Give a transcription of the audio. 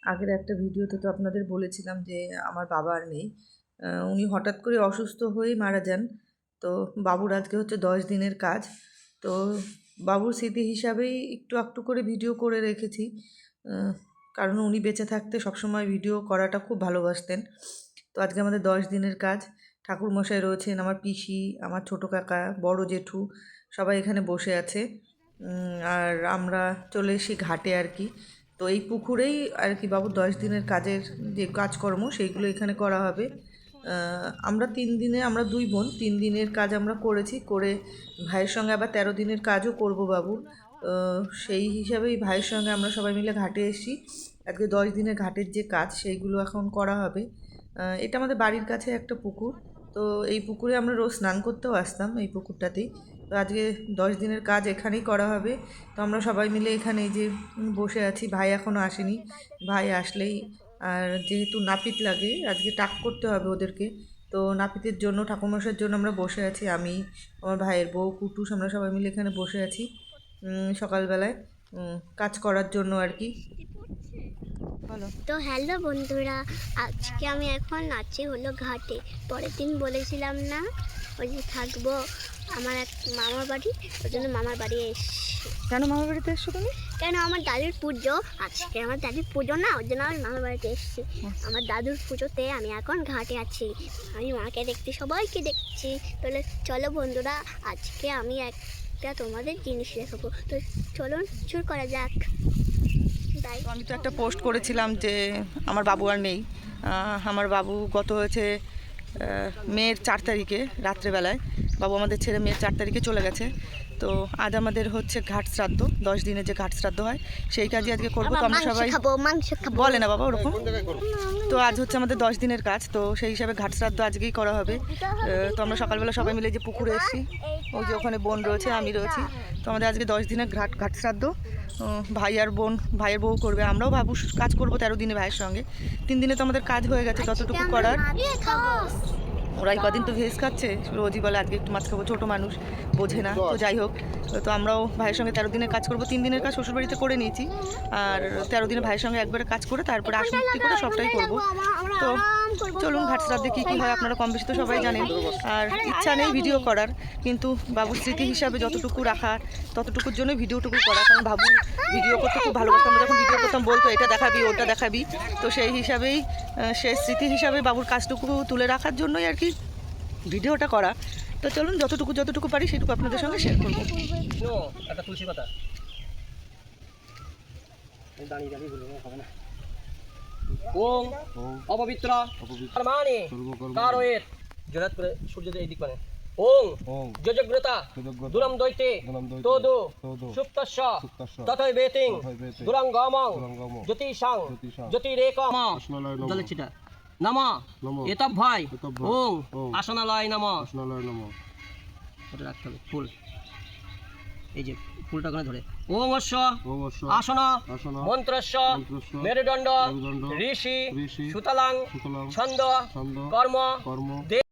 আগের একটা ভিডিওতে তো আপনাদের বলেছিলাম যে আমার বাবা আর নেই। উনি হঠাৎ করে অসুস্থ হয়েই মারা যান। তো বাবুর আজকে হচ্ছে 10 দিনের কাজ। তো বাবুর স্মৃতি হিসাবেই একটু একটু করে ভিডিও করে রেখেছি। কারণ উনি বেঁচে থাকতে সবসময় ভিডিও করাটা খুব ভালোবাসতেন। তো আজকে আমাদের 10 দিনের কাজ। ঠাকুরমশাই রয়েছেন, আমার পিসি, আমার ছোটো কাকা, বড় জেঠু সবাই এখানে বসে আছে। আর আমরা চলে এসেছি ঘাটে আর কি। তো এই পুকুরেই আর কি বাবুর 10 দিনের কাজের যে কাজকর্ম সেইগুলো এখানে করা হবে। আমরা 3 দিনে, আমরা 2 বোন 3 দিনের কাজ আমরা করেছি, করে ভাইয়ের সঙ্গে আবার 13 দিনের কাজও করব বাবুর। সেই হিসাবেই ভাইয়ের সঙ্গে আমরা সবাই মিলে ঘাটে এসেছি। আজকে 10 দিনের ঘাটের যে কাজ সেইগুলো এখন করা হবে। এটা আমাদের বাড়ির কাছে একটা পুকুর। তো এই পুকুরে আমরা রোজ স্নান করতেও আসতাম, এই পুকুরটাতেই। তো আজকে 10 দিনের কাজ এখানেই করা হবে। তো আমরা সবাই মিলে এখানে এই যে বসে আছি। ভাই এখনও আসেনি, ভাই আসলেই, আর যেহেতু নাপিত লাগে আজকে টাক করতে হবে ওদেরকে, তো নাপিতের জন্য, ঠাকুরমশাইয়ের জন্য আমরা বসে আছি। আমি, আমার ভাইয়ের বউ, কুটুস, আমরা সবাই মিলে এখানে বসে আছি সকালবেলায় কাজ করার জন্য আর কি। তো হ্যালো বন্ধুরা, আজকে আমি এখন আছি হলো ঘাটে। পরের দিন বলেছিলাম না ওই যে থাকবো আমার এক মামার বাড়ি, ওই জন্য মামার বাড়ি এসছি। কেন মামার বাড়িতে এসছো তুমি? কেন আমার দাদুর পুজো আজকে, আমার দাদুর পুজো না, ওই জন্য আমি মামার বাড়িতে এসেছি। আমার দাদুর পুজোতে আমি এখন ঘাটে আছি, আমি মাকে দেখছি, সবাইকে দেখছি। তাহলে চলো বন্ধুরা, আজকে আমি একটা তোমাদের জিনিস দেখাবো। তো চলুন শুরু করা যাক। আমি তো একটা পোস্ট করেছিলাম যে আমার বাবু আর নেই। আমার বাবু গত হয়েছে মের 4 তারিখে রাত্রেবেলায় বাবু আমাদের ছেড়ে মের 4 তারিখে চলে গেছে। তো আজ আমাদের হচ্ছে ঘাট শ্রাদ্ধ, 10 দিনের যে ঘাট শ্রাদ্ধ হয় সেই কাজই আজকে করবো। তো আমরা সবাই বলে না বাবা ওরকম। তো আজ হচ্ছে আমাদের 10 দিনের কাজ, তো সেই হিসাবে ঘাট শ্রাদ্ধ আজকেই করা হবে। তো আমরা সকালবেলা সবাই মিলে যে পুকুরে এসেছি, ওই যে ওখানে বোন রয়েছে, আমি রয়েছি। তো আমাদের আজকে 10 দিনের ঘাট শ্রাদ্ধ। ভাই আর বোন, ভাইয়ের বউ করবে, আমরাও বাবু কাজ করবো 13 দিনে ভাইয়ের সঙ্গে। 3 দিনে তো আমাদের কাজ হয়ে গেছে যতটুকু করার। ওরা কদিন তো ভেজ খাচ্ছে, রোজই বলে আজকে একটু মাছ খাবো, ছোটো মানুষ বোঝে না। তো যাই হোক, তো আমরাও ভাইয়ের সঙ্গে 13 দিনের কাজ করবো। 3 দিনের কাজ শ্বশুরবাড়িতে করে নিয়েছি, আর 13 দিনে ভাইয়ের সঙ্গে একবারে কাজ করে তারপরে আসুক্তি করে সবটাই করবো। তো চলুন ঘাট শ্রাদ্ধে কী কী হয় আপনারা কম বেশি তো সবাই জানেন। আর ইচ্ছা নেই ভিডিও করার, কিন্তু বাবুর স্মৃতি হিসাবে যতটুকু রাখার ততটুকুর জন্য ভিডিওটুকু করা। কারণ বাবু ভিডিও করতে খুব ভালোবাসতাম, আমরা যখন ভিডিও করতাম বলতো এটা দেখাবি ওটা দেখাবি। তো সেই হিসাবেই, সেই স্মৃতি হিসাবে বাবুর কাজটুকু তুলে রাখার জন্যই আর কি ভিডিওটা করা। তো চলুন যতটুকু পারি সেটুকু আপনাদের সঙ্গে শেয়ার করবো। একটা তুলসী পাতা দাঁড়িয়ে দাঁড়িয়ে বলবো হবে না। ওম অপবিত্র মানে কারয়ের জোরাত করে সূর্য এই দিক মানে ওং যোজগ্রতা দুরম দৈতে তোদো সুপ্তস্য ততই বেতিং দুরঙ্গমং জ্যোতিষাং জ্যোতিরেকম জলে ছিটা নমঃ এতব ভাই ওং আসনালয় নমঃ। এটা রাখতে হবে ফুল, এই যে ফুলটা ওখানে ধরে ওং অশ্ব আসন মন্ত্রস্য মেরুদণ্ড ঋষি সুতলাং ছন্দ কর্ম